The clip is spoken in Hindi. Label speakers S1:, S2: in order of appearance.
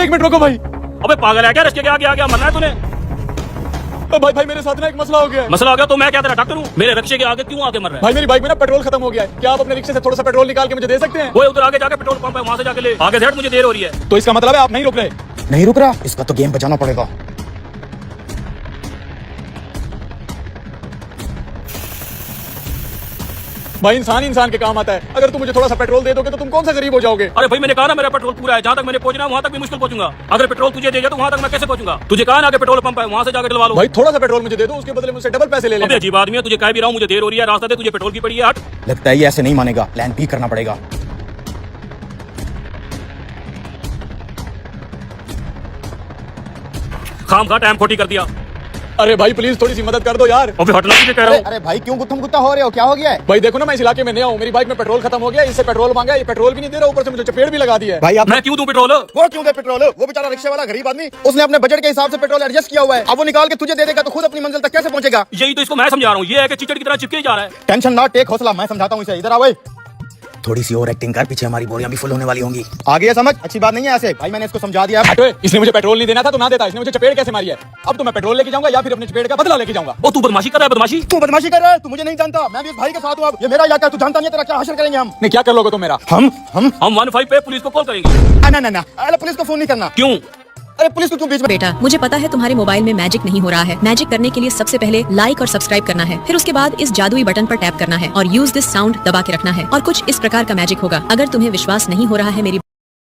S1: एक मिनट रुको भाई।
S2: अबे पागल है क्या? रस्ते के आगे आ गया, मरना है तूने?
S1: भाई भाई मेरे साथ ना एक मसला हो गया है।
S2: मसला हो गया तो मैं क्या तेरा डॉक्टर हूँ? मेरे रिक्शे के आगे क्यों आके मर रहा है?
S1: भाई मेरी बाइक में ना पेट्रोल खत्म हो गया है, क्या आप अपने रिक्शे से थोड़ा सा पेट्रोल निकाल के मुझे दे सकते हैं?
S2: वो उधर आगे जाके पेट्रोल पंप है, वहाँ से जाके ले। आगे से हट, मुझे देर हो रही है।
S1: तो इसका मतलब है आप नहीं रुक रहे?
S3: नहीं रुक रहा, इसका तो गेम बचाना पड़ेगा।
S1: भाई इंसान इंसान के काम आता है, अगर तुम मुझे थोड़ा सा पेट्रोल दे दोगे तो तुम कौन सा गरीब हो जाओगे?
S2: अरे भाई मैंने कहा ना मेरा पेट्रोल पूरा है, जहाँ तक मैंने पहुंचना है वहाँ तक भी मुश्किल पहुंचूंगा। अगर पेट्रोल तुझे दे दिया तो वहाँ तक मैं कैसे पहुंचूंगा? तुझे कहा ना आगे पेट्रोल पंप है, वहाँ से जाकर डलवा लो।
S1: भाई थोड़ा सा पेट्रोल मुझे दे दो, उसके बदले मुझसे डबल पैसे ले
S2: अबे
S1: लेना।
S2: अजीब आदमी है, तुझे कह भी रहा हूँ मुझे देर हो रही है, रास्ता दे, तुझे पेट्रोल की पड़ी है, हट।
S3: लगता है ये ऐसे नहीं मानेगा, प्लान बी करना पड़ेगा।
S2: खाम खा टाइम खोटी कर दिया।
S1: अरे भाई प्लीज थोड़ी सी मदद कर दो यार।
S2: अबे हटना, तुझे कह रहा हूँ।
S3: अरे भाई क्यों गुत्थम गुत्ता हो रहे हो, क्या हो गया है?
S1: भाई देखो ना मैं इस इलाके में नया हूँ, मेरी बाइक में पेट्रोल खत्म हो गया, इससे पेट्रोल मांगा, ये पेट्रोल भी नहीं दे रहा, ऊपर से मुझे चपेट भी लगा दी है।
S3: भाई आप
S2: मैं क्यों दूं पेट्रोल?
S3: वो क्यों दे पेट्रोल? वो बेचारा रिक्शे वाला गरीब आदमी, उसने अपने बजट के हिसाब से पेट्रोल एडजस्ट किया हुआ है। अब वो निकाल के तुझे दे देगा तो खुद अपनी मंजिल तक कैसे पहुंचेगा?
S2: यही तो इसको मैं समझा रहा हूँ, ये है कि चिचड़ की तरह चिपके जा रहा है।
S3: टेंशन ना, टेक हौसला, मैं समझाता हूँ इसे। इधर आओ। थोड़ी सी और एक्टिंग कर, पीछे हमारी बोरियां भी फुल होने वाली होंगी। आगे ये समझ, अच्छी बात नहीं है ऐसे। भाई मैंने इसको समझा दिया।
S1: हटो, इसने मुझे पेट्रोल नहीं देना था तो ना देता, इसने मुझे चपेट कैसे मारी है? अब तो मैं पेट्रोल लेके जाऊंगा या फिर अपने चपेट का बदला लेके जाऊंगा।
S2: ओ तू बदमाशी कर रहा है, बदमाशी।
S3: तू बदमाशी कर रहा है, तू मुझे नहीं जानता, मैं भी इस भाई के साथ हूँ। अब ये मेरा इलाका है, तू जानता नहीं है, तेरा क्या हासिल करेंगे हम?
S1: नहीं क्या कर लोगे तुम मेरा?
S3: हम
S2: 15 पे पुलिस को कॉल करेंगे।
S3: ना ना ना, अरे पुलिस को फोन नहीं करना।
S2: क्यों?
S3: अरे पुलिस को क्यों बीच में?
S4: बेटा मुझे पता है तुम्हारे मोबाइल में मैजिक नहीं हो रहा है। मैजिक करने के लिए सबसे पहले लाइक और सब्सक्राइब करना है, फिर उसके बाद इस जादुई बटन पर टैप करना है और यूज दिस साउंड दबा के रखना है और कुछ इस प्रकार का मैजिक होगा। अगर तुम्हें विश्वास नहीं हो रहा है मेरी